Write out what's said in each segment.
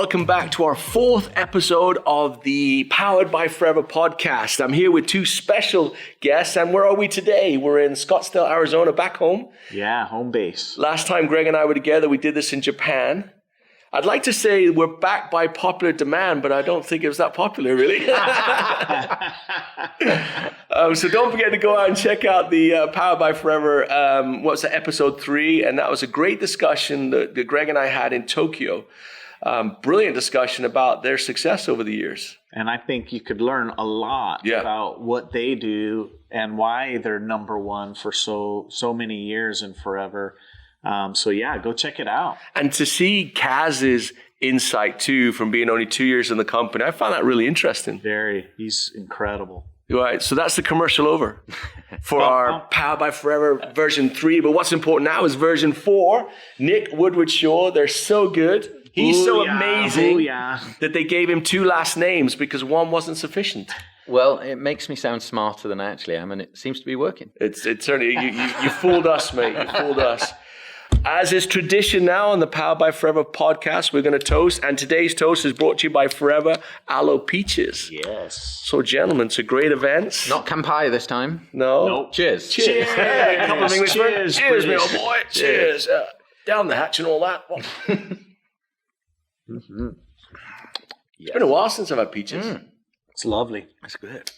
welcome back to our fourth episode of the Powered by Forever podcast. I'm here with two special guests, and where are we today? We're in Scottsdale, Arizona, back home. Yeah, home base. Last time Greg and I were together, we did this in Japan. I'd like to say we're back by popular demand, but I don't think it was that popular, really. So don't forget to go out and check out the Powered by Forever, what's that, episode 3, and that was a great discussion that Greg and I had in Tokyo. Brilliant discussion about their success over the years. And I think you could learn a lot about what they do and why they're number one for so many years and forever. So yeah, go check it out. And to see Kaz's insight too, from being only 2 years in the company, I found that really interesting. Very. He's incredible. Right, so that's the commercial over for our Powered by Forever version 3. But what's important now is version 4. Nick Woodward-Shaw, they're so good. He's so amazing that they gave him 2 last names because one wasn't sufficient. Well, it makes me sound smarter than I actually am, and it seems to be working. It's certainly, you fooled us, mate. You fooled us. As is tradition now on the Powered by Forever podcast, we're going to toast. And today's toast is brought to you by Forever Aloe Peaches. Yes. So, gentlemen, it's a great event. Not Kampai this time. No. Nope. Cheers. Cheers. Hey, a couple of English words. Cheers, me old boy. Cheers. Down the hatch and all that. Mm-hmm. It's been a while since I've had peaches. It's lovely. That's good.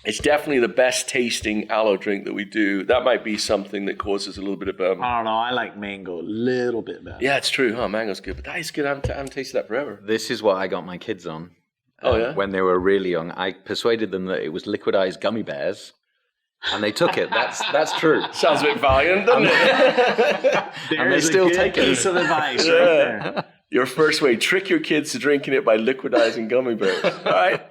It's definitely the best tasting aloe drink that we do. That might be something that causes a little bit of... I don't know. I like mango a little bit better. Yeah, it's true. Mango's good. But that is good. I haven't tasted that forever. This is what I got my kids on. Oh, yeah? When they were really young. I persuaded them that it was liquidized gummy bears. And they took it. That's true. Sounds a bit valiant, doesn't it? And they still take it. Piece of advice right there. Your first way, trick your kids to drinking it by liquidizing gummy bears. All right.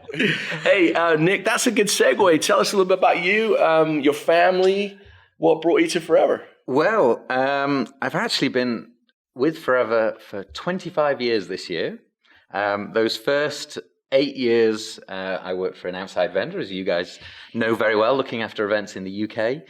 Hey, Nick, that's a good segue. Tell us a little bit about you, your family, what brought you to Forever? Well, I've actually been with Forever for 25 years this year. Those first 8 years, I worked for an outside vendor, as you guys know very well, looking after events in the UK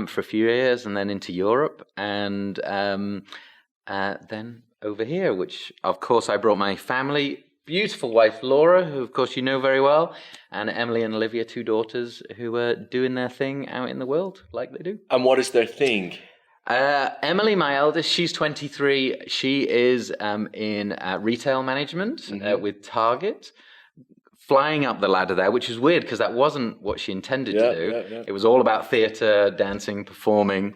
for a few years, and then into Europe, and then over here, which, of course, I brought my family, beautiful wife, Laura, who, of course, you know very well, and Emily and Olivia, 2 daughters, who are doing their thing out in the world, like they do. And what is their thing? Emily, my eldest, she's 23. She is in retail management with Target. Flying up the ladder there, which is weird because that wasn't what she intended to do. Yeah. It was all about theatre, dancing, performing.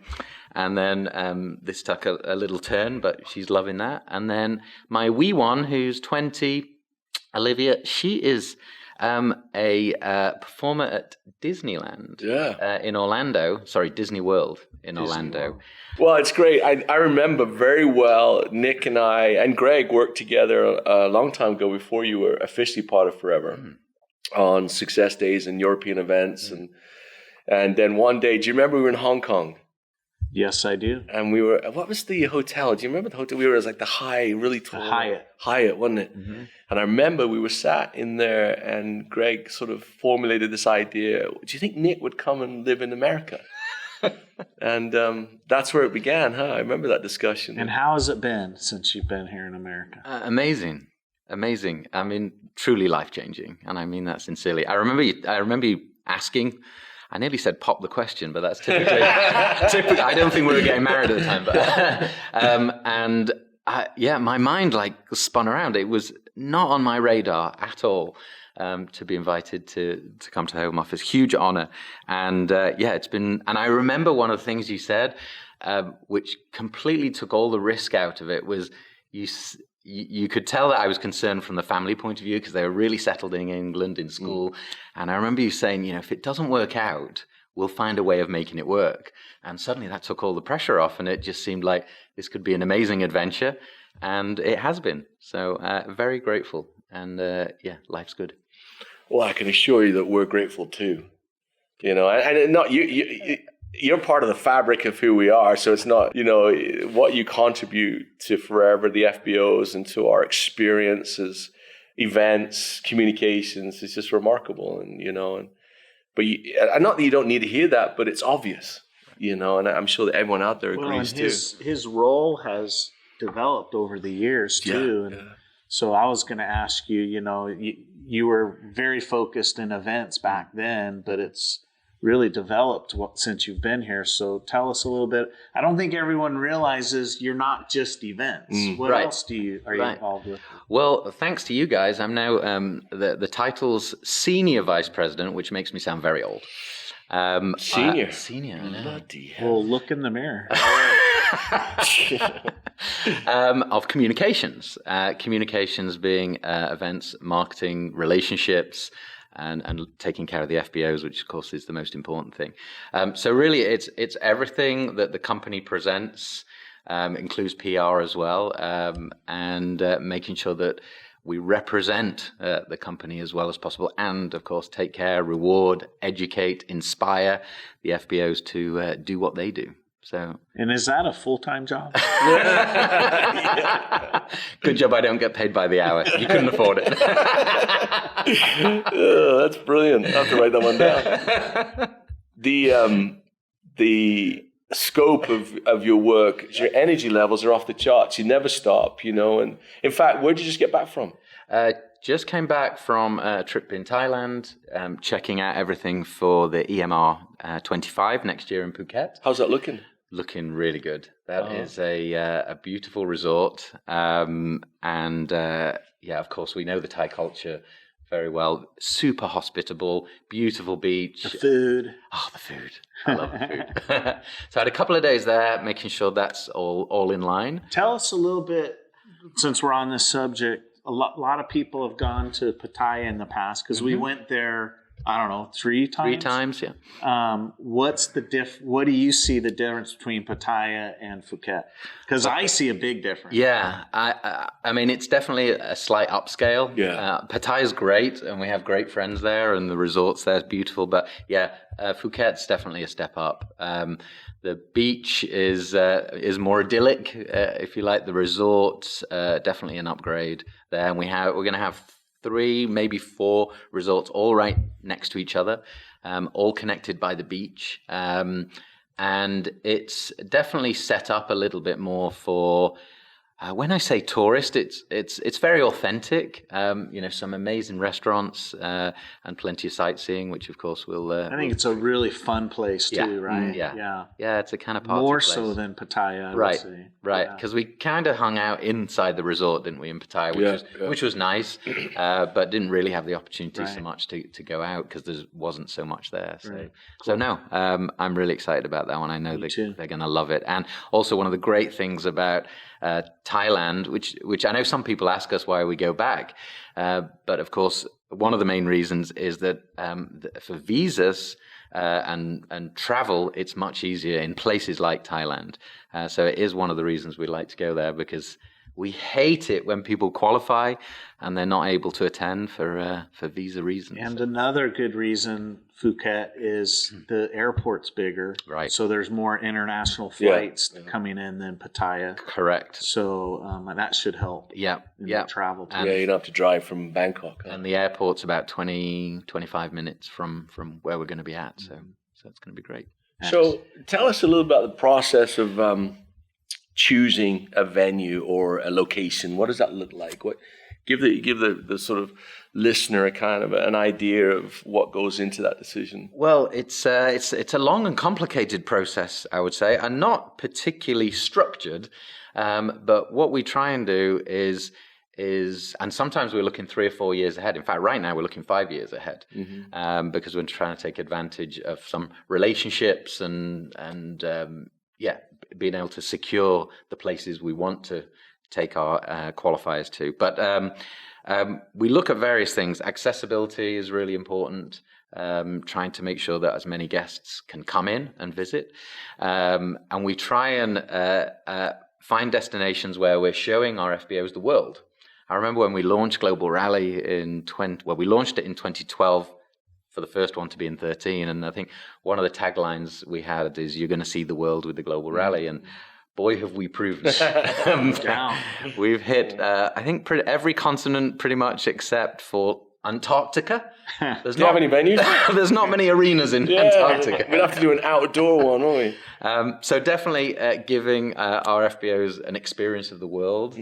And then this took a little turn, but she's loving that. And then my wee one, who's 20, Olivia, she is a performer at Disneyland in Orlando. Sorry, Disney World in Orlando. World. Well, it's great. I remember very well Nick and I and Greg worked together a long time ago before you were officially part of Forever on success days and European events. And then one day, do you remember we were in Hong Kong? Yes, I do. And we were, what was the hotel? Do you remember the hotel? We were, it was like the high, really tall. The Hyatt, wasn't it? Mm-hmm. And I remember we were sat in there and Greg sort of formulated this idea. Do you think Nick would come and live in America? And that's where it began, huh? I remember that discussion. And how has it been since you've been here in America? Amazing. I mean, truly life-changing. And I mean that sincerely. I remember you asking... I nearly said pop the question, but that's typically... I don't think we were getting married at the time. But my mind spun around. It was not on my radar at all to be invited to come to the Home Office. Huge honor. And it's been... And I remember one of the things you said, which completely took all the risk out of it, was you could tell that I was concerned from the family point of view because they were really settled in England in school. And I remember you saying, if it doesn't work out, we'll find a way of making it work. And suddenly that took all the pressure off and it just seemed like this could be an amazing adventure. And it has been. So very grateful. And life's good. Well, I can assure you that we're grateful too. And not you're part of the fabric of who we are. So it's not, what you contribute to Forever, the FBOs, and to our experiences, events, communications is just remarkable. But not that you don't need to hear that, but it's obvious, and I'm sure that everyone out there agrees too. His role has developed over the years too. And so I was going to ask you, you were very focused in events back then, but it's really developed since you've been here. So tell us a little bit. I don't think everyone realizes you're not just events. What else are you involved with? Well, thanks to you guys, I'm now the title's Senior Vice President, which makes me sound very old. Senior. Bloody hell. Well, look in the mirror. Of communications. Communications being events, marketing, relationships, and taking care of the FBOs, which of course is the most important thing. So really, it's everything that the company presents, includes PR as well, and making sure that we represent the company as well as possible, and of course take care, reward, educate, inspire the FBOs to do what they do. So, and is that a full-time job? Good job I don't get paid by the hour. You couldn't afford it. Oh, that's brilliant. I have to write that one down. The scope of your work, your energy levels are off the charts. You never stop, And in fact, where did you just get back from? Just came back from a trip in Thailand, checking out everything for the EMR 25 next year in Phuket. How's that looking? Looking really good. That is a beautiful resort. And of course, we know the Thai culture very well. Super hospitable, beautiful beach. The food. Oh, the food. I love the food. So I had a couple of days there, making sure that's all in line. Tell us a little bit, since we're on this subject, a lot of people have gone to Pattaya in the past because we went there, I don't know, 3 times? 3 times, yeah. What do you see the difference between Pattaya and Phuket? Because I see a big difference. Yeah, I mean, it's definitely a slight upscale. Yeah. Pattaya is great, and we have great friends there, and the resorts there is beautiful. But yeah, Phuket's definitely a step up. The beach is more idyllic, if you like. The resorts, definitely an upgrade there. And we're going to have 3, maybe 4 resorts all right next to each other, all connected by the beach. And it's definitely set up a little bit more for, when I say tourist, it's very authentic. Some amazing restaurants and plenty of sightseeing, which of course will. I think it's a really fun place too, right? Yeah. It's a kind of party more place. So than Pattaya, I right? Would say. Right, because we kind of hung out inside the resort, didn't we, in Pattaya, which was nice, but didn't really have the opportunity so much to go out because there wasn't so much there. So no, I'm really excited about that one. I know they're going to love it, and also one of the great things about Thailand, which I know some people ask us why we go back, but of course one of the main reasons is that for visas and travel, it's much easier in places like Thailand. So it is one of the reasons we like to go there, because we hate it when people qualify and they're not able to attend for visa reasons. And another good reason Phuket is the airport's bigger. Right. So there's more international flights coming in than Pattaya. Correct. So and that should help. The travel. And you don't have to drive from Bangkok. And the airport's about 20-25 minutes from where we're going to be at. So it's going to be great. So tell us a little about the process of choosing a venue or a location. What does that look like? Give the sort of listener a kind of an idea of what goes into that decision. Well, it's a long and complicated process, I would say, and not particularly structured. But what we try and do is, and sometimes we're looking 3 or 4 years ahead. In fact, right now we're looking 5 years ahead, because we're trying to take advantage of some relationships and being able to secure the places we want to take our qualifiers to. But we look at various things. Accessibility is really important. Trying to make sure that as many guests can come in and visit. And we try and find destinations where we're showing our FBOs the world. I remember when we launched Global Rally we launched it in 2012 for the first one to be in 13. And I think one of the taglines we had is, you're going to see the world with the Global Rally. And boy, have we proven it. We've hit, I think, every continent pretty much except for Antarctica. Do you have any venues? There's not many arenas in Antarctica. We'd have to do an outdoor one, won't we? So definitely giving our FBOs an experience of the world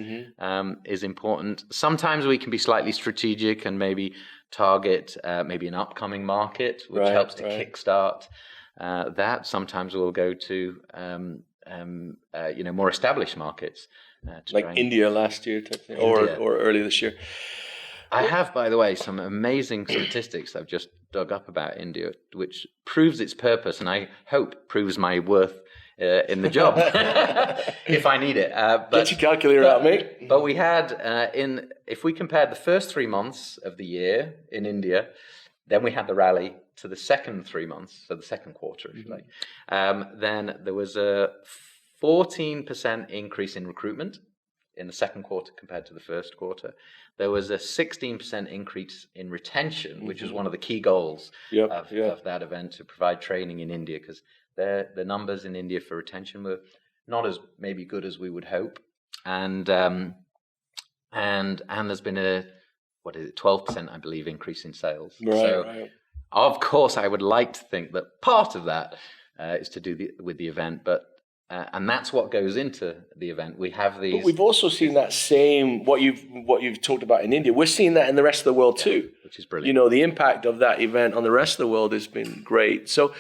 is important. Sometimes we can be slightly strategic and maybe target maybe an upcoming market, which helps to kickstart that. Sometimes we'll go to more established markets. Like India last year, type thing, or early this year. I have, by the way, some amazing statistics I've just dug up about India, which proves its purpose, and I hope proves my worth in the job if I need it. Get your calculator out, mate. But we had if we compared the first 3 months of the year in India, then we had the rally to the second 3 months, so the second quarter, if you like. Then there was a 14% increase in recruitment in the second quarter compared to the first quarter. There was a 16% increase in retention, which is one of the key goals of that event, to provide training in India, because the numbers in India for retention were not as maybe good as we would hope. And there's been a 12%, I believe, increase in sales. Right. Of course, I would like to think that part of that is to do with the event, but and that's what goes into the event. We have these. But we've also seen that same what you've talked about in India. We're seeing that in the rest of the world too, which is brilliant. The impact of that event on the rest of the world has been great. So,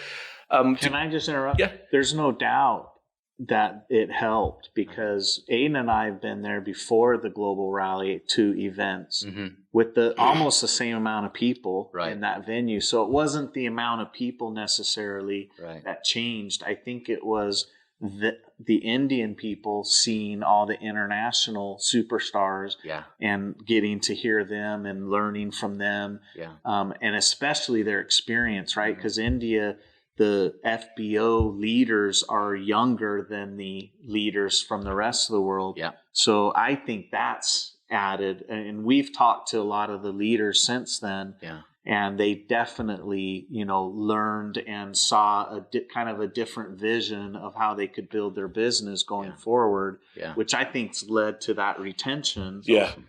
can I just interrupt? Yeah. There's no doubt that it helped, because Aidan and I have been there before the global rally at 2 events with almost the same amount of people in that venue. So it wasn't the amount of people necessarily that changed. I think it was the Indian people seeing all the international superstars and getting to hear them and learning from them, and especially their experience, right? Because India, the FBO leaders are younger than the leaders from the rest of the world. Yeah. So I think that's added, and we've talked to a lot of the leaders since then. Yeah. And they definitely, learned and saw kind of a different vision of how they could build their business going forward, which I think's led to that retention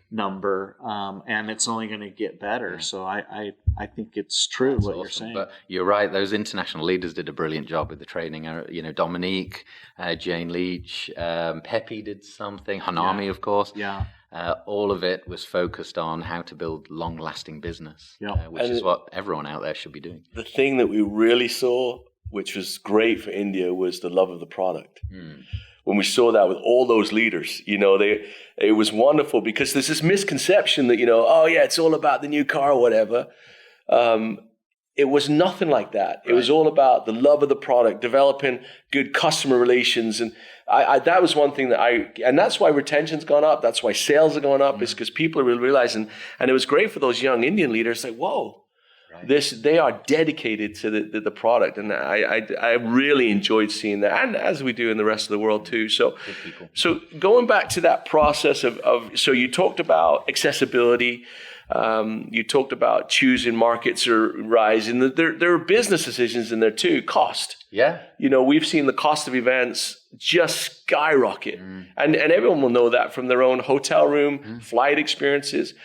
number. And it's only going to get better. Yeah. So I think it's true. That's what awesome. You're saying. But you're right. Those international leaders did a brilliant job with the training. Dominique, Jane Leach, Pepe did something. Hanami, of course. Yeah. All of it was focused on how to build long-lasting business, which is what everyone out there should be doing. The thing that we really saw, which was great for India, was the love of the product. When we saw that with all those leaders, it was wonderful, because there's this misconception that, it's all about the new car or whatever. It was nothing like that. It was all about the love of the product, developing good customer relations. And I that was one thing and that's why retention's gone up. That's why sales are going up, is because people are really realizing. And it was great for those young Indian leaders, like, whoa, they are dedicated to the product. And I really enjoyed seeing that. And as we do in the rest of the world too. So going back to that process so you talked about accessibility. You talked about choosing markets or rising. There are business decisions in there too. Cost. Yeah. We've seen the cost of events just skyrocket. And everyone will know that from their own hotel room, flight experiences.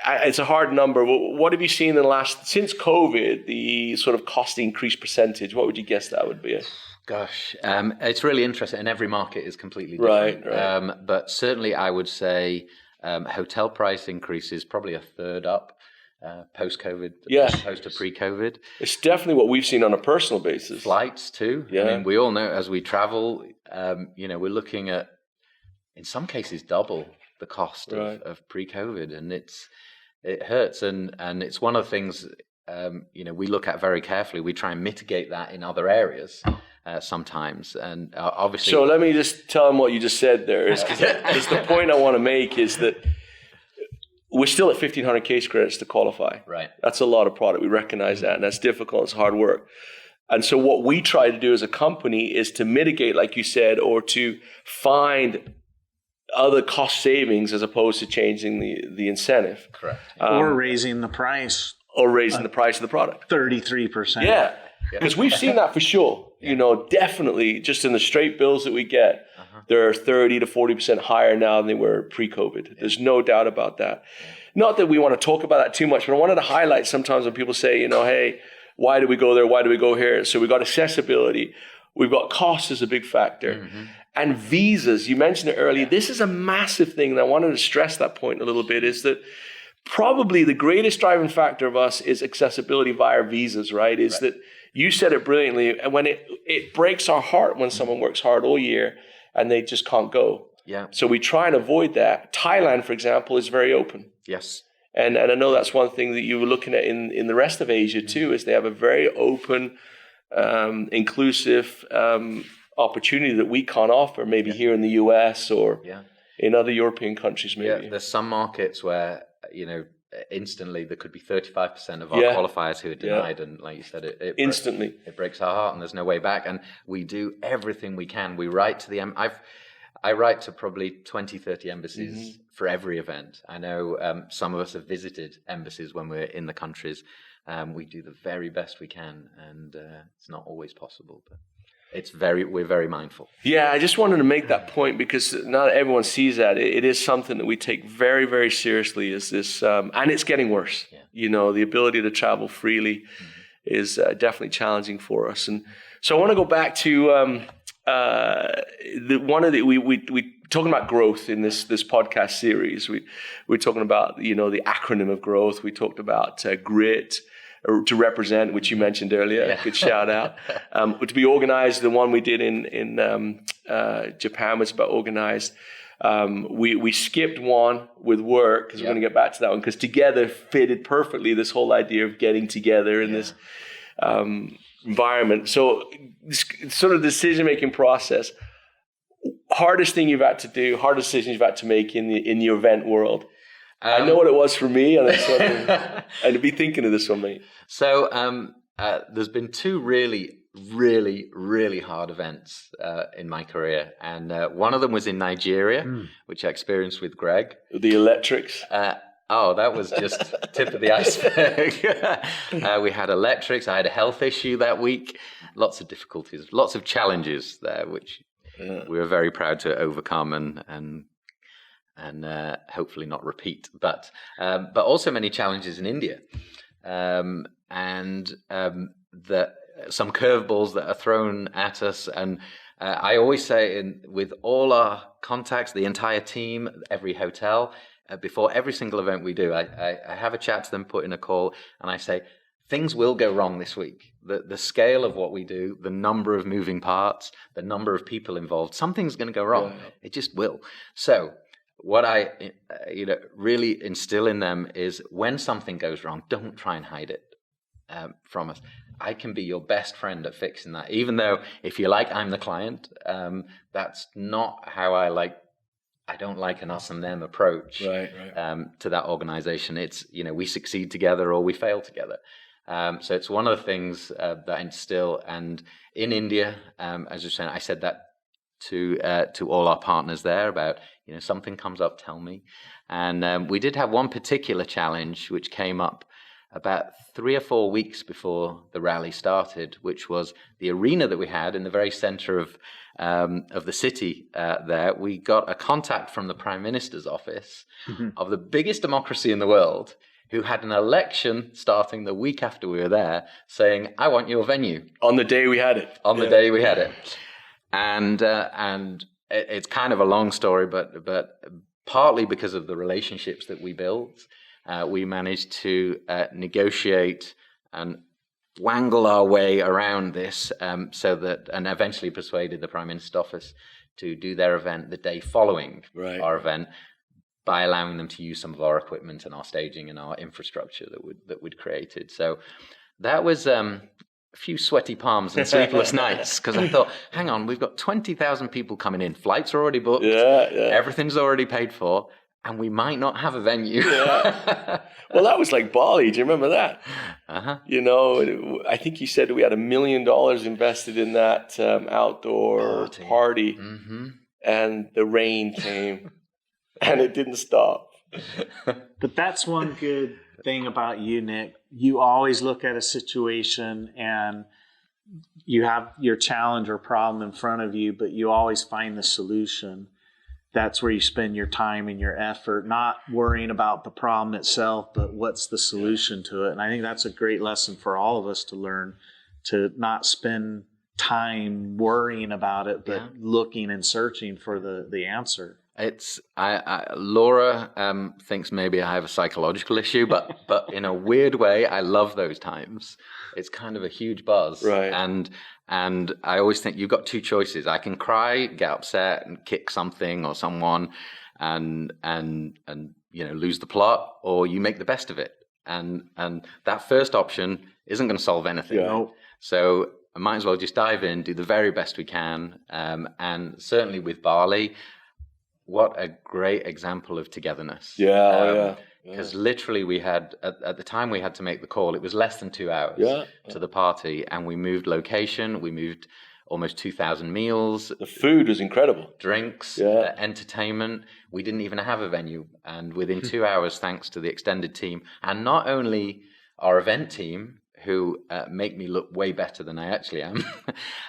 It's a hard number. What have you seen since COVID, the sort of cost increase percentage? What would you guess that would be? Gosh, it's really interesting. And every market is completely different. Right. But certainly I would say hotel price increases probably a third up post-COVID, as opposed to pre-COVID. It's definitely what we've seen on a personal basis. Flights too. Yeah. I mean, we all know as we travel, we're looking at, in some cases, double the cost of pre-COVID, and it hurts. And it's one of the things we look at very carefully. We try and mitigate that in other areas. Sometimes, and obviously. So let me just tell them what you just said there. Because the point I want to make is that we're still at 1,500 case credits to qualify. Right. That's a lot of product. We recognize that, and that's difficult. It's hard work. And so what we try to do as a company is to mitigate, like you said, or to find other cost savings as opposed to changing the incentive. Correct. Or raising the price. Or raising the price of the product. 33%. Yeah. Because we've seen that for sure. Definitely just in the straight bills that we get, they're 30 to 40% higher now than they were pre-COVID. There's no doubt about that. not that we want to talk about that too much, but I wanted to highlight sometimes when people say, hey, why do we go there? Why do we go here? So we've got accessibility. We've got cost as a big factor. Mm-hmm. And visas, you mentioned it earlier. This is a massive thing, and I wanted to stress that point a little bit, is that probably the greatest driving factor of us is accessibility via visas, right? That you said it brilliantly, and when it breaks our heart when someone works hard all year and they just can't go. Yeah. So we try and avoid that. Thailand, for example, is very open. Yes. And I know that's one thing that you were looking at in the rest of Asia too, is they have a very open, inclusive opportunity that we can't offer, maybe here in the US or in other European countries maybe. Yeah, there's some markets where, instantly there could be 35% of our qualifiers who are denied, and like you said, it instantly it breaks our heart, and there's no way back. And we do everything we can. We write to the I write to probably 20, 30 embassies for every event. I know some of us have visited embassies when we're in the countries. We do the very best we can, and it's not always possible, but we're very mindful. Yeah, I just wanted to make that point because not everyone sees that. It is something that we take very, very seriously. Is this, and it's getting worse. Yeah. The ability to travel freely is definitely challenging for us. And so I want to go back to we talking about growth in this podcast series. We're talking about the acronym of growth. We talked about grit. To represent, which you mentioned earlier, good shout out. To be organized, the one we did in Japan was about organized. We skipped one with work because we're going to get back to that one, because together fitted perfectly this whole idea of getting together in this environment. So sort of decision-making process, hardest thing you've had to do, hardest decision you've had to make in the event world. I know what it was for me, and I'd be thinking of this one, mate. So there's been two really, really, really hard events in my career, and one of them was in Nigeria, which I experienced with Gregg. The electrics. That was just tip of the iceberg. We had electrics. I had a health issue that week. Lots of difficulties, lots of challenges there, which we were very proud to overcome and hopefully not repeat, but also many challenges in India, and some curveballs that are thrown at us. And I always say, with all our contacts, the entire team, every hotel, before every single event we do, I have a chat to them, put in a call, and I say, things will go wrong this week. The scale of what we do, the number of moving parts, the number of people involved, something's going to go wrong. Yeah. It just will. So what I really instill in them is, when something goes wrong, don't try and hide it from us. I can be your best friend at fixing that, even though, if you like, I'm the client. That's not how I like. I don't like an us and them approach to that organization. It's, we succeed together or we fail together. So it's one of the things that I instill. And in India, as you're saying, I said that to all our partners there about, something comes up, tell me. And we did have one particular challenge which came up about 3 or 4 weeks before the rally started, which was the arena that we had in the very center of the city there. We got a contact from the Prime Minister's office of the biggest democracy in the world, who had an election starting the week after we were there, saying, I want your venue. On the day we had it. On the day we had it. And it's kind of a long story, but partly because of the relationships that we built, we managed to negotiate and wangle our way around this, and eventually persuaded the Prime Minister's office to do their event the day following our event, by allowing them to use some of our equipment and our staging and our infrastructure that we'd created. So that was a few sweaty palms and sleepless nights, because I thought, hang on, we've got 20,000 people coming in. Flights are already booked. Everything's already paid for. And we might not have a venue. Well, that was like Bali. Do you remember that? I think you said we had $1 million invested in that outdoor party. Mm-hmm. And the rain came. And it didn't stop. But that's one good thing about you, Nick. You always look at a situation and you have your challenge or problem in front of you, but you always find the solution. that's where you spend your time and your effort, not worrying about the problem itself, but what's the solution to it. And I think that's a great lesson for all of us to learn, to not spend time worrying about it, but looking and searching for the answer. It's Laura thinks maybe I have a psychological issue, but in a weird way, I love those times. It's kind of a huge buzz, right? And I always think you've got two choices. I can cry, get upset, and kick something or someone, and lose the plot, or you make the best of it. And that first option isn't going to solve anything. Yeah. So I might as well just dive in, do the very best we can, and certainly with barley. What a great example of togetherness. Because literally we had, at the time we had to make the call, it was less than 2 hours to the party, and we moved location, we moved almost 2,000 meals. The food was incredible. Drinks, entertainment. We didn't even have a venue. And within 2 hours, thanks to the extended team, and not only our event team, who make me look way better than I actually am,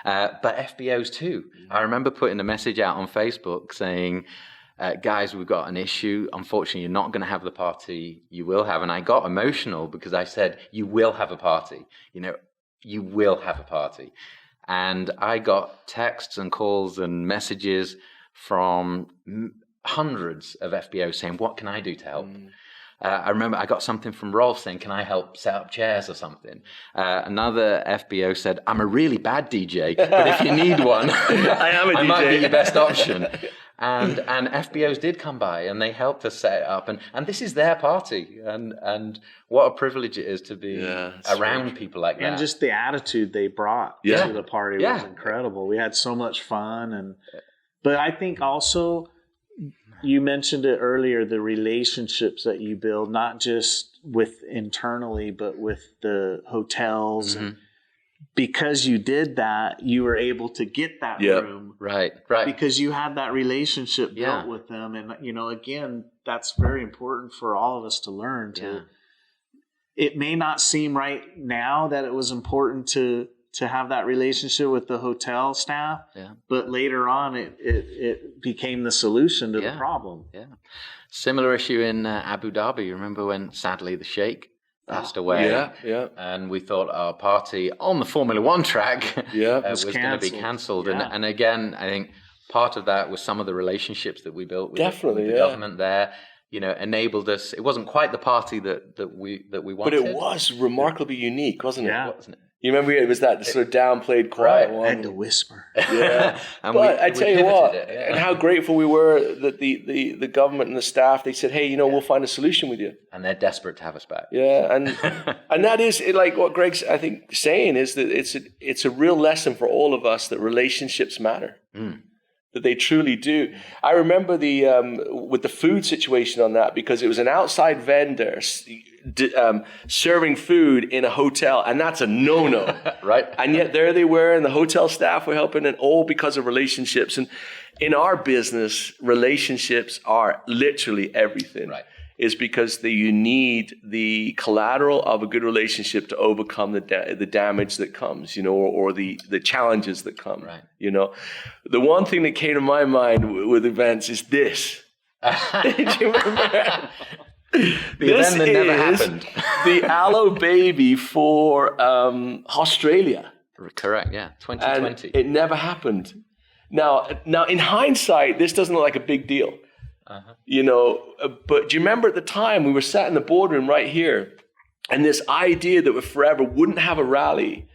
but FBOs too. I remember putting a message out on Facebook saying, guys, we've got an issue. Unfortunately, you're not going to have the party you will have. And I got emotional because I said, you will have a party. You will have a party. And I got texts and calls and messages from hundreds of FBOs saying, what can I do to help? I remember I got something from Rolf saying, can I help set up chairs or something? Another FBO said, I'm a really bad DJ, but if you need one, I might be your best option. And FBOs did come by and they helped us set it up. And this is their party. And what a privilege it is to be around people like that. And just the attitude they brought to the party was incredible. We had so much fun. But I think also, you mentioned it earlier, the relationships that you build, not just with internally, but with the hotels. And because you did that, you were able to get that room. Right. Because you had that relationship built with them. And, again, that's very important for all of us to learn. It may not seem right now that it was important to have that relationship with the hotel staff, but later on it became the solution to the problem. Similar issue in Abu Dhabi. Remember when sadly the Sheikh passed away? And we thought our party on the Formula One track was going to be cancelled. And again, I think part of that was some of the relationships that we built with the government there. Enabled us. It wasn't quite the party that we wanted, but it was remarkably unique, wasn't it? Wasn't it? You remember it was that sort of downplayed, quiet one. I had to whisper. But I tell you what, and how grateful we were that the government and the staff, they said, hey, we'll find a solution with you. And they're desperate to have us back. And that is like what Gregg's, I think, saying is that it's a real lesson for all of us that relationships matter. That they truly do. I remember with the food situation on that, because it was an outside vendor serving food in a hotel, and that's a no-no. Right. And yet there they were, and the hotel staff were helping, and all because of relationships. And in our business, relationships are literally everything. Right. Is because you need the collateral of a good relationship to overcome the damage that comes, or the challenges that come. Right. The one thing that came to my mind with events is this. Did you remember? The event that never happened. The Aloe Baby for Australia. Correct. Yeah, 2020. And it never happened. Now, in hindsight, this doesn't look like a big deal. But do you remember at the time we were sat in the boardroom right here, and this idea that we forever wouldn't have a rally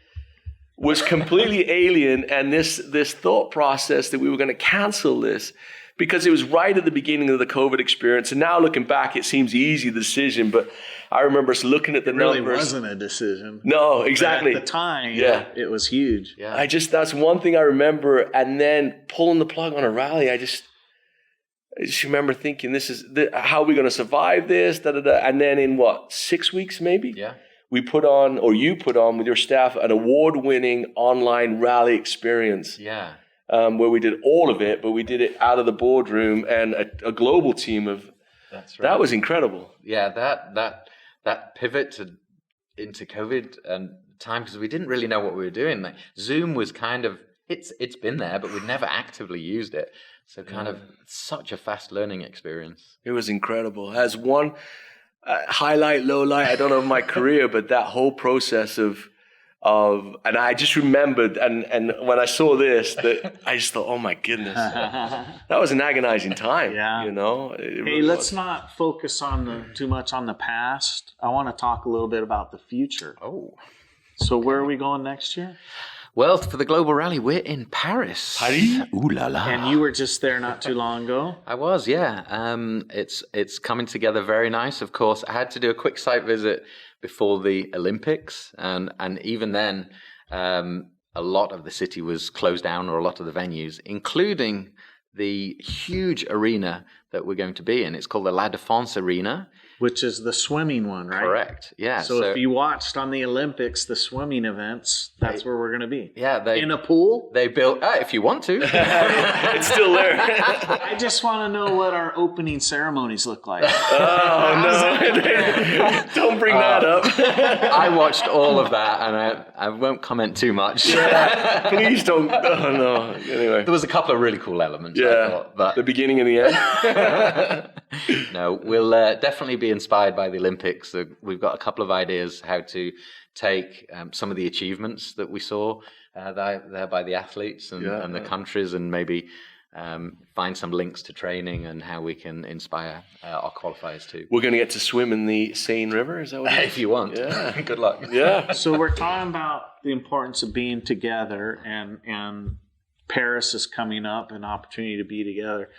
was completely alien, and this thought process that we were going to cancel this because it was right at the beginning of the COVID experience. And now looking back, it seems easy, the decision, but I remember us looking at the numbers. It really wasn't a decision. No, exactly. But at the time, it was huge. Yeah. That's one thing I remember. And then pulling the plug on a rally, I just remember thinking, how are we going to survive this? And then in 6 weeks maybe? Yeah. We put on, or you put on with your staff, an award-winning online rally experience. Yeah. Where we did all of it, but we did it out of the boardroom and a global team of. That's right. That was incredible. Yeah, that pivot into COVID and time, because we didn't really know what we were doing. Like Zoom was kind of it's been there, but we'd never actively used it. So kind of such a fast learning experience. It was incredible. As one highlight, low light, I don't know, of my career, but that whole process of, and I just remembered, and when I saw this, that I just thought, oh my goodness, that was an agonizing time. Yeah. You know. Hey, let's not focus on too much on the past. I want to talk a little bit about the future. Oh. So where are we going next year? Well, for the Global Rally, we're in Paris. Paris? Ooh la la. And you were just there not too long ago. I was, yeah. It's coming together very nice. Of course, I had to do a quick site visit before the Olympics, and even then, a lot of the city was closed down, or a lot of the venues, including the huge arena that we're going to be in. It's called the La Défense Arena. Which is the swimming one, right? Correct, yeah. So if you watched on the Olympics, the swimming events, that's where we're going to be. Yeah. In a pool? They built, if you want to. It's still there. I just want to know what our opening ceremonies look like. Oh, no. Don't bring that up. I watched all of that, and I won't comment too much. Yeah, please don't. Oh, no. Anyway. There was a couple of really cool elements, Yeah. I thought. But the beginning and the end. no, we'll definitely be inspired by the Olympics. We've got a couple of ideas how to take some of the achievements that we saw there by the athletes and the countries, and maybe find some links to training and how we can inspire our qualifiers too. We're going to get to swim in the Seine River, is that what it is? If you want. Yeah. Good luck. Yeah. So we're talking about the importance of being together, and Paris is coming up, an opportunity to be together.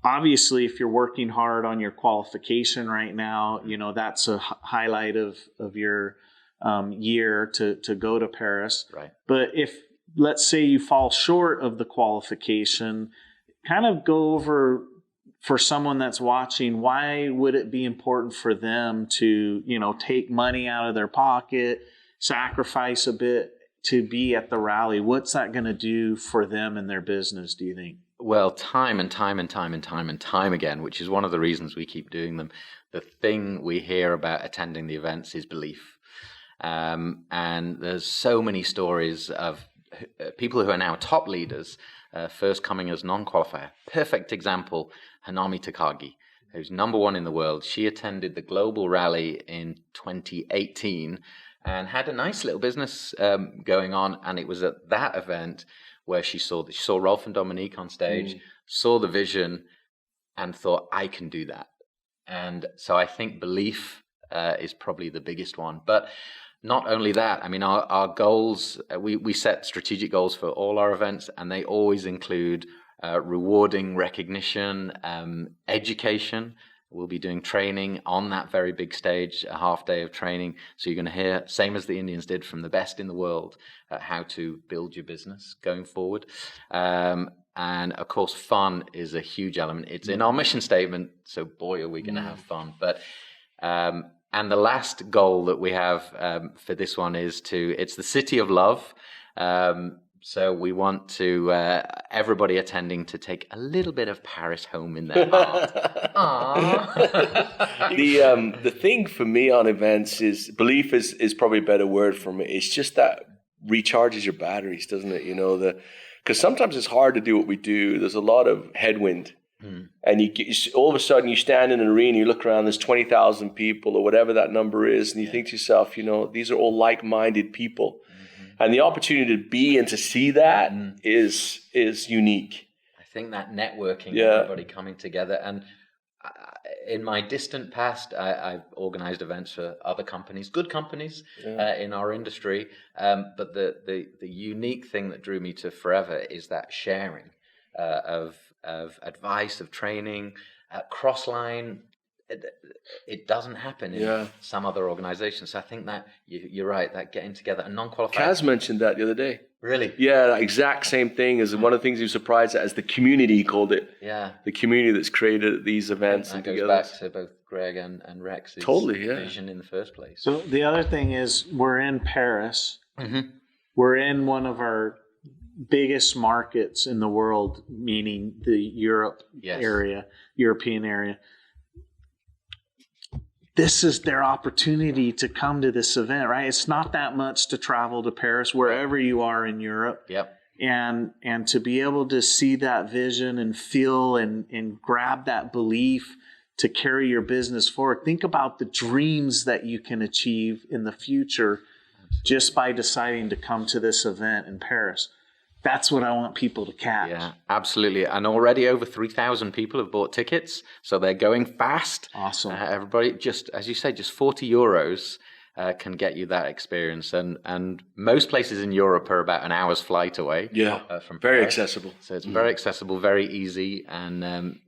Obviously, if you're working hard on your qualification right now, you know, that's a highlight of your year to go to Paris. Right. But if, let's say, you fall short of the qualification, kind of go over, for someone that's watching, why would it be important for them to, you know, take money out of their pocket, sacrifice a bit to be at the rally? What's that going to do for them and their business, do you think? Well, time and time again, which is one of the reasons we keep doing them. The thing we hear about attending the events is belief. And there's so many stories of people who are now top leaders, first coming as non-qualifier. Perfect example, Hanami Takagi, who's number one in the world. She attended the Global Rally in 2018 and had a nice little business going on. And it was at that event where she saw Rolf and Dominique on stage, saw the vision, and thought, I can do that. And so I think belief is probably the biggest one. But not only that, I mean, our goals, we set strategic goals for all our events, and they always include rewarding recognition, education. We'll be doing training on that very big stage, a half day of training. So you're going to hear, same as the Indians did, from the best in the world, how to build your business going forward. And of course, fun is a huge element. It's in our mission statement, so boy, are we going to have fun. But and the last goal that we have for this one is it's the City of Love. So we want to everybody attending to take a little bit of Paris home in their heart. The thing for me on events is belief is probably a better word for me. It's just that recharges your batteries, doesn't it? You know, because sometimes it's hard to do what we do. There's a lot of headwind. And all of a sudden you stand in an arena, you look around, there's 20,000 people or whatever that number is, and you think to yourself, you know, these are all like-minded people. And the opportunity to be and to see that is unique. I think that networking, everybody coming together. And in my distant past, I've organized events for other companies, good companies in our industry. But the unique thing that drew me to Forever is that sharing of advice, of training, cross-line. It doesn't happen in some other organizations. So I think that you're right, that getting together and non-qualified. Kaz mentioned that the other day. Really? Yeah, the exact same thing as one of the things he was surprised at, as the community, he called it. Yeah. The community that's created at these events. And that goes back to both Gregg and Rex's vision in the first place. So the other thing is, we're in Paris. Mm-hmm. We're in one of our biggest markets in the world, meaning the European area. This is their opportunity to come to this event, right? It's not that much to travel to Paris, wherever you are in Europe. Yep. And to be able to see that vision and feel and grab that belief to carry your business forward. Think about the dreams that you can achieve in the future just by deciding to come to this event in Paris. That's what I want people to catch. Yeah, absolutely. And already over 3,000 people have bought tickets, so they're going fast. Awesome. Everybody, just as you say, just 40 euros can get you that experience. And most places in Europe are about an hour's flight away. Yeah, from very Paris. accessible. So it's very accessible, very easy. And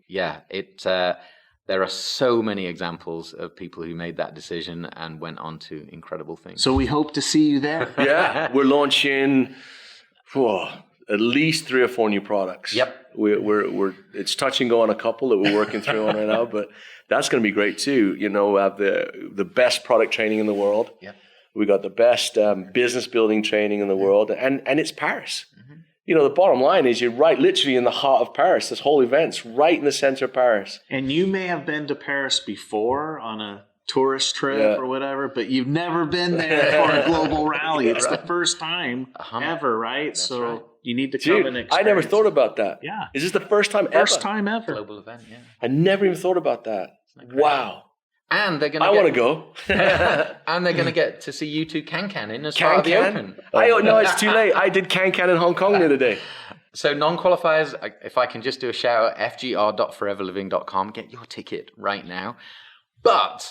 there are so many examples of people who made that decision and went on to incredible things. So we hope to see you there. Yeah, we're launching at least 3 or 4 new products. Yep. We're it's touch and go on a couple that we're working through on right now, but that's going to be great too. You know, we have the best product training in the world. Yep. We got the best business building training in the world, and it's Paris. Mm-hmm. You know, the bottom line is you're right, literally in the heart of Paris. This whole event's right in the center of Paris. And you may have been to Paris before on a tourist trip or whatever, but you've never been there for a global rally. It's the first time ever, right? That's so right. you need to come and experience. I never thought about that. Yeah. Is this the first time ever? First time ever. Global event, yeah. I never even thought about that. Wow. And they're going I want to go. And they're going to get to see you two can in as part of the Open. No, it's too late. I did can in Hong Kong the other day. So non-qualifiers, if I can just do a shout out, fgr.foreverliving.com, get your ticket right now. But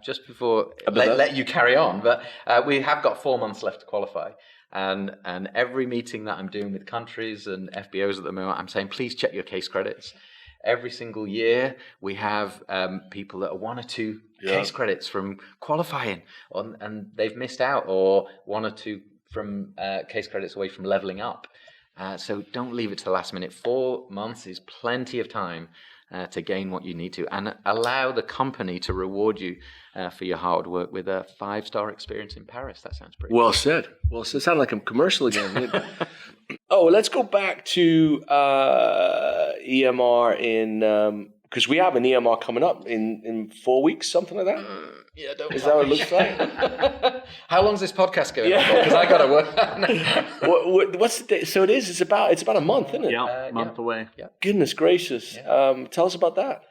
just before, let you carry on, but we have got 4 months left to qualify. And every meeting that I'm doing with countries and FBOs at the moment, I'm saying, please check your case credits. Every single year, we have people that are 1 or 2 case credits from qualifying, and they've missed out, or 1 or 2 from case credits away from leveling up. So don't leave it to the last minute. 4 months is plenty of time to gain what you need to, and allow the company to reward you for your hard work with a 5-star experience in Paris. That sounds pretty well said. Well said. Sound like a commercial again. Let's go back to EMR in because we have an EMR coming up in 4 weeks, something like that. Yeah, don't. Is that what it looks like? How long's this podcast going on for? Because I got to work. What's the date? So it's about a month, isn't it? Yeah, month away. Yeah. Goodness gracious. Yeah. Tell us about that.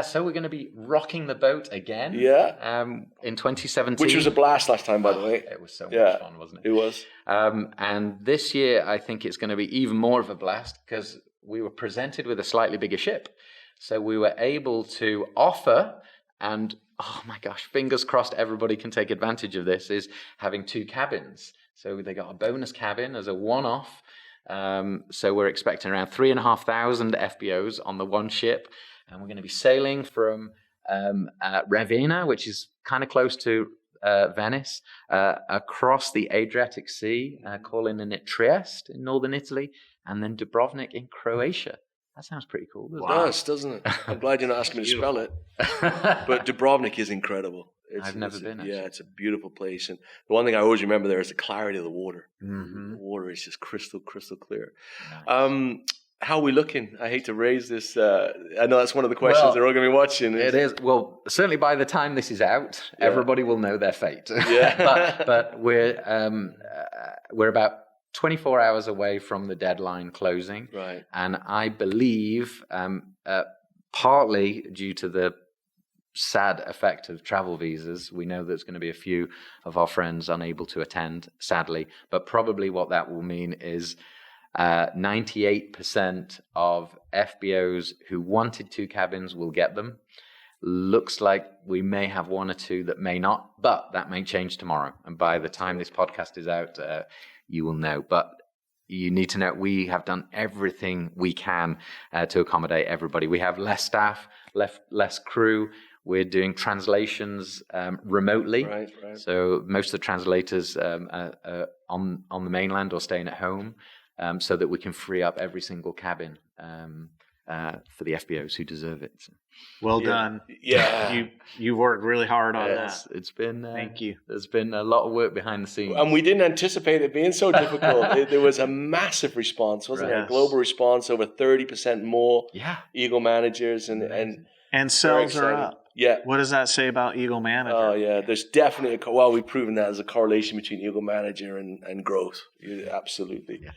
So we're going to be rocking the boat again. Yeah. In 2017. Which was a blast last time, by the way. It was so much fun, wasn't it? It was. And this year, I think it's going to be even more of a blast because we were presented with a slightly bigger ship. So we were able to offer, and oh my gosh, fingers crossed everybody can take advantage of this, is having 2 cabins. So they got a bonus cabin as a one-off. So we're expecting around 3,500 FBOs on the one ship. And we're going to be sailing from Ravenna, which is kind of close to Venice, across the Adriatic Sea, calling in at Trieste in northern Italy, and then Dubrovnik in Croatia. That sounds pretty cool, doesn't it? It does, doesn't it? I'm glad you're not asking me to spell it. But Dubrovnik is incredible. I've never been, actually. Yeah, it's a beautiful place. And the one thing I always remember there is the clarity of the water. Mm-hmm. The water is just crystal clear. Nice. How are we looking? I hate to raise this. I know that's one of the questions they're all going to be watching. It is. Well, certainly by the time this is out, everybody will know their fate. Yeah. but we're about 24 hours away from the deadline closing. Right. And I believe partly due to the sad effect of travel visas, we know there's going to be a few of our friends unable to attend, sadly. But probably what that will mean is 98% of FBOs who wanted 2 cabins will get them. Looks like we may have 1 or 2 that may not, but that may change tomorrow. And by the time this podcast is out, you will know. But you need to know we have done everything we can to accommodate everybody. We have less staff, less crew. We're doing translations remotely. Right. So most of the translators are on the mainland or staying at home. So that we can free up every single cabin for the FBOs who deserve it. So. Well done. Yeah. You worked really hard on that. It's been thank you. There's been a lot of work behind the scenes. And we didn't anticipate it being so difficult. There was a massive response, wasn't there? A global response, over 30% more Eagle managers and sales are up. Yeah. What does that say about Eagle Manager? Oh, yeah. There's definitely we've proven that there's a correlation between Eagle Manager and growth. Yeah, absolutely. Yeah.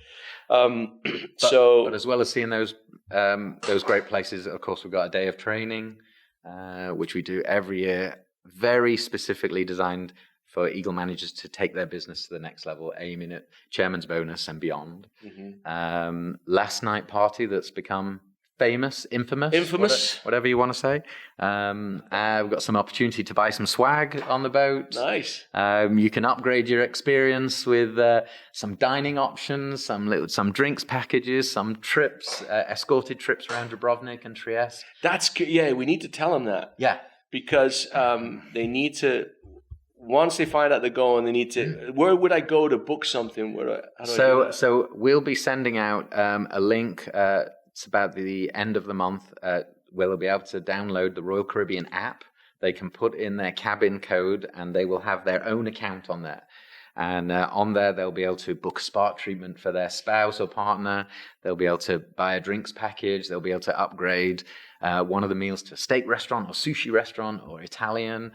But as well as seeing those great places, of course, we've got a day of training, which we do every year, very specifically designed for Eagle managers to take their business to the next level, aiming at chairman's bonus and beyond. Mm-hmm. Last night party that's become infamous, whatever you want to say. We've got some opportunity to buy some swag on the boat. Nice. You can upgrade your experience with some dining options, some drinks packages, some trips, escorted trips around Dubrovnik and Trieste. That's good. Yeah, we need to tell them that. Yeah, because they need to. Once they find out they're going, they need to. Where would I go to book something? So we'll be sending out a link. It's about the end of the month where they'll be able to download the Royal Caribbean app. They can put in their cabin code and they will have their own account on there. And on there, they'll be able to book a spa treatment for their spouse or partner. They'll be able to buy a drinks package. They'll be able to upgrade one of the meals to a steak restaurant or sushi restaurant or Italian.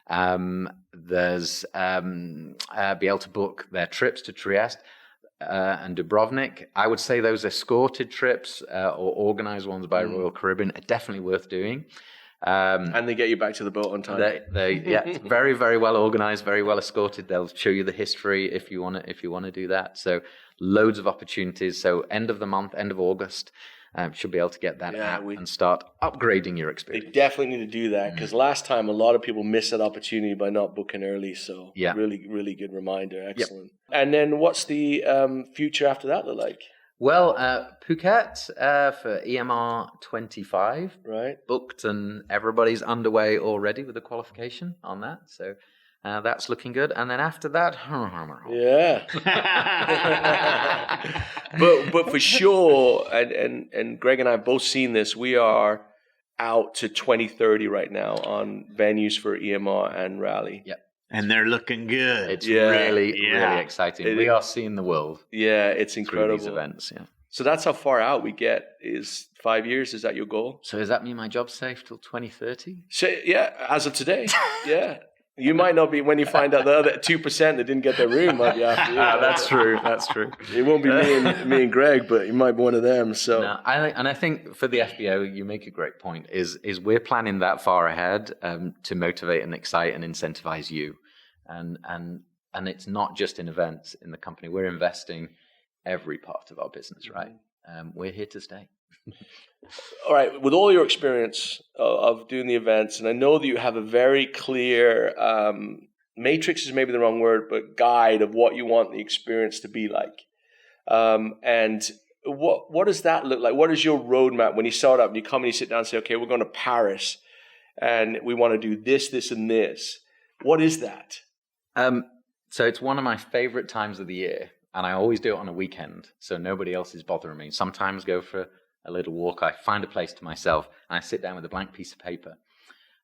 There's be able to book their trips to Trieste and Dubrovnik. I would say those escorted trips or organized ones by Royal Caribbean are definitely worth doing. And they get you back to the boat on time. They very, very well organized, very well escorted. They'll show you the history if you want to do that. So loads of opportunities. So end of the month, end of August, should be able to get that app and start upgrading your experience. They definitely need to do that because last time a lot of people missed that opportunity by not booking early. So really, really good reminder. Excellent. Yep. And then what's the future after that look like? Well, Phuket for EMR 25, right? Booked, and everybody's underway already with the qualification on that. So that's looking good. And then after that, but for sure, and Greg and I have both seen this. We are out to 2030 right now on venues for EMR and Rally. Yep. And they're looking good. It's really exciting. We are seeing the world. Yeah, it's incredible. These events, yeah. So that's how far out we get. Is 5 years? Is that your goal? So does that mean my job's safe till 2030? So, yeah, as of today, yeah. You might not be when you find out the other 2% that didn't get their room might be after you. That's true. That's true. It won't be me and Greg, but you might be one of them. So, no, I think for the FBO, you make a great point. Is we're planning that far ahead to motivate and excite and incentivize you, and it's not just in events in the company. We're investing every part of our business, right? We're here to stay. All right, with all your experience of doing the events, and I know that you have a very clear matrix is maybe the wrong word, but guide of what you want the experience to be like. And what does that look like? What is your roadmap when you start up and you come and you sit down and say, okay, we're going to Paris and we want to do this, this, and this. What is that? So it's one of my favorite times of the year, and I always do it on a weekend, so nobody else is bothering me. Sometimes go for a little walk. I find a place to myself, and I sit down with a blank piece of paper,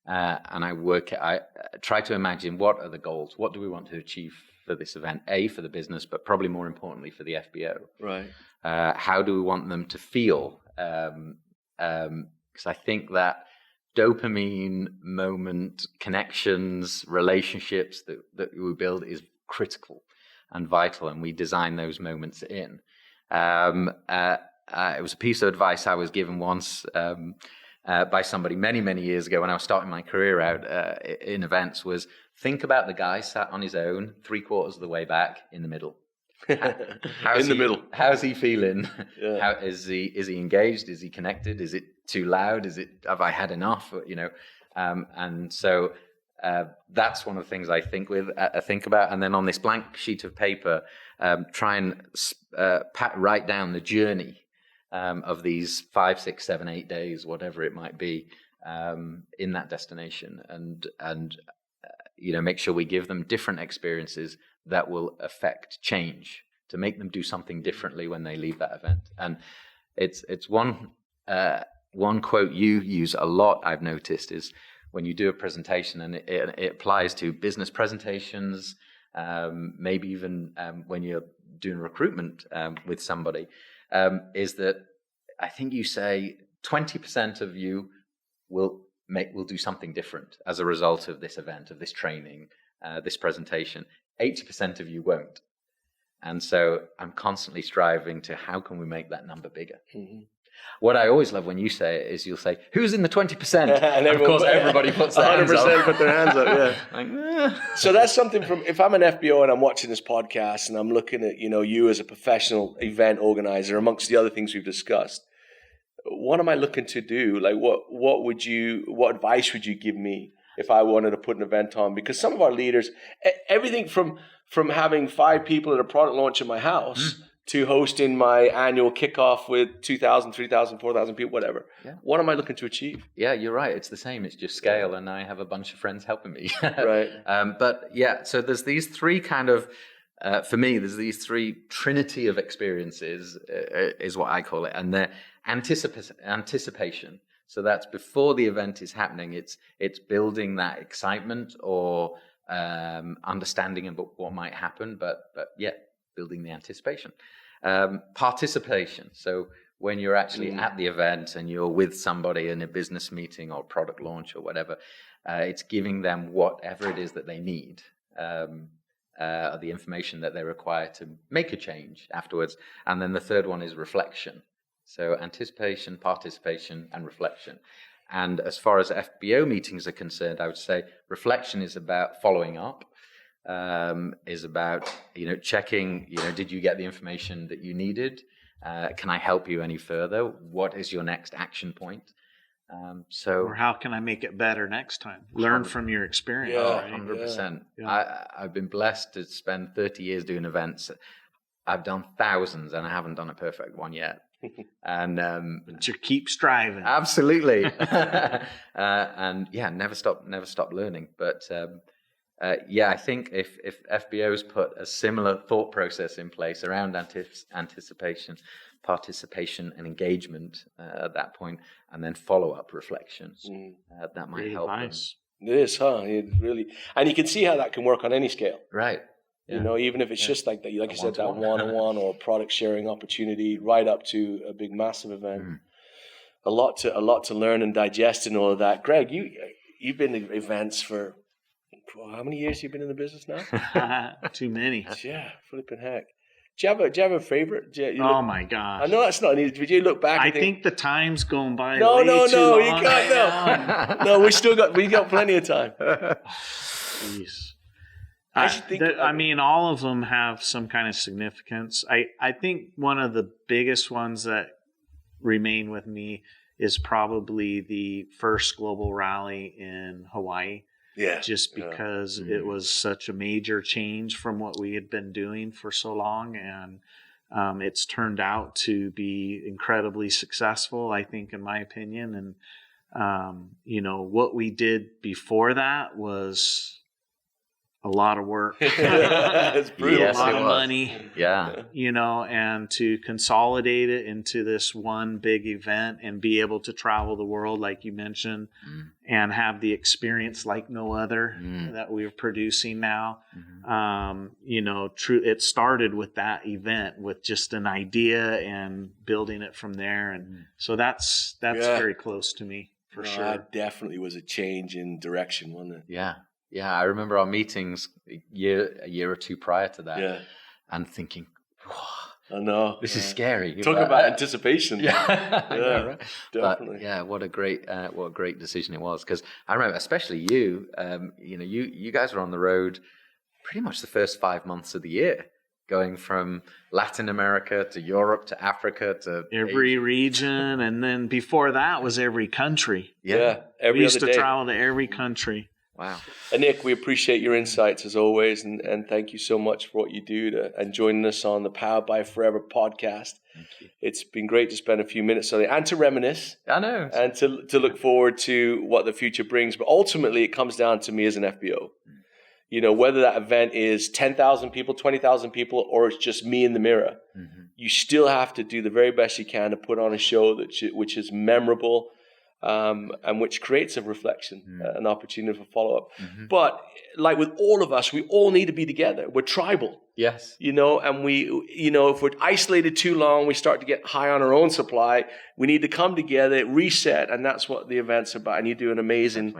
and I try to imagine what are the goals, what do we want to achieve for this event, for the business, but probably more importantly for the FBO. Right. How do we want them to feel? Because I think that dopamine moment, connections, relationships that we build is critical and vital, and we design those moments in. It was a piece of advice I was given once by somebody many, many years ago when I was starting my career out in events was, think about the guy sat on his own 3/4 of the way back in the middle. Middle. How's he feeling? Yeah. Is he engaged? Is he connected? Is it too loud? Have I had enough? And so that's one of the things I think about. And then on this blank sheet of paper, try and write down the journey of these 5, 6, 7, 8 days, whatever it might be, in that destination, and make sure we give them different experiences that will affect change, to make them do something differently when they leave that event. And it's one quote you use a lot, I've noticed, is when you do a presentation, and it applies to business presentations, maybe even when you're doing recruitment with somebody, is that I think you say 20% of you will we'll do something different as a result of this event, of this training, this presentation. 80% of you won't. And so I'm constantly striving to how can we make that number bigger? Mm-hmm. What I always love when you say it is you'll say, who's in the 20%? And of course, everybody puts their hands up. 100% put their hands up, yeah. So that's something from, if I'm an FBO and I'm watching this podcast and I'm looking at, you as a professional event organizer, amongst the other things we've discussed, what am I looking to do? Like, what advice would you give me if I wanted to put an event on? Because some of our leaders, everything from having 5 people at a product launch in my house to hosting my annual kickoff with 2,000, 3,000, 4,000 people, whatever. Yeah. What am I looking to achieve? Yeah, you're right. It's the same. It's just scale, and I have a bunch of friends helping me. Right. But yeah, so there's these 3 kind of, for me, there's these 3 trinity of experiences, is what I call it, and they're anticipation. So that's before the event is happening. It's building that excitement or understanding about what might happen, but yeah, building the anticipation. Participation. So when you're actually at the event and you're with somebody in a business meeting or product launch or whatever, it's giving them whatever it is that they need, the information that they require to make a change afterwards. And then the third one is reflection. So anticipation, participation, and reflection. And as far as FBO meetings are concerned, I would say reflection is about following up, is about, checking, did you get the information that you needed? Can I help you any further? What is your next action point? Or how can I make it better next time? Learn from your experience. Yeah, right? 100%. Yeah. I've been blessed to spend 30 years doing events. I've done thousands and I haven't done a perfect one yet. And but you keep striving. Absolutely. And yeah, never stop learning. But I think if FBOs put a similar thought process in place around anticipation, participation, and engagement at that point, and then follow-up reflections, that might help them. It is, huh? It really, and you can see how that can work on any scale. Right. Yeah. Even if it's just like that, like you said, that one-on-one or product sharing opportunity, right up to a big, massive event. A lot to learn and digest and all of that. Gregg, you've been to events for how many years? You've been in the business now? Too many. Yeah, flipping heck. Do you have a favorite? My gosh! I know that's not easy. Did you look back? I think the time's going by. No, way too long. You can't. No, we got plenty of time. Jeez. All of them have some kind of significance. I think one of the biggest ones that remain with me is probably the first global rally in Hawaii. Yeah. Just because it was such a major change from what we had been doing for so long. And it's turned out to be incredibly successful, I think, in my opinion. And, what we did before that was a lot of work. It's brutal. Yes, a lot of money. Yeah. And to consolidate it into this one big event and be able to travel the world, like you mentioned, and have the experience like no other that we're producing now. It started with that event with just an idea and building it from there. And so that's very close to me for sure. That definitely was a change in direction, wasn't it? Yeah. Yeah, I remember our meetings a year or two prior to that, and thinking, I know this is scary. Talk about anticipation. Yeah, I know, right? Definitely. But, what a great decision it was. Because I remember, especially you, you guys were on the road pretty much the first 5 months of the year, going from Latin America to Europe to Africa to every Asia. Region, and then before that was every country. Yeah, we used to travel to every country. Wow. And Nick, we appreciate your insights as always, and thank you so much for what you do and joining us on the Powered by Forever podcast. Thank you. It's been great to spend a few minutes on it and to reminisce. I know. And to look forward to what the future brings. But ultimately, it comes down to me as an FBO. Whether that event is 10,000 people, 20,000 people, or it's just me in the mirror, you still have to do the very best you can to put on a show which is memorable, and which creates a reflection, an opportunity for follow-up. But like with all of us, we all need to be together. We're tribal. Yes. And we, if we're isolated too long, we start to get high on our own supply. We need to come together, reset, and that's what the event's about. And you do an amazing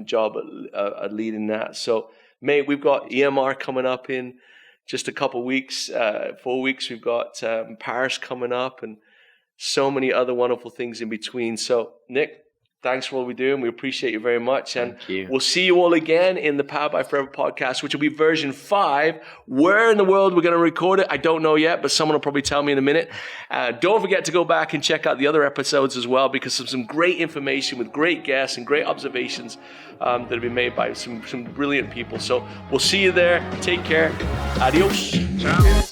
job at leading that. So, mate, we've got EMR coming up in just a couple weeks, 4 weeks. We've got Paris coming up, and so many other wonderful things in between. So, Nick, thanks for what we do, and we appreciate you very much. And we'll see you all again in the Power by Forever podcast, which will be version 5. Where in the world we're going to record it, I don't know yet, but someone will probably tell me in a minute. Don't forget to go back and check out the other episodes as well, because of some great information with great guests and great observations that have been made by some brilliant people. So we'll see you there. Take care. Adios. Ciao.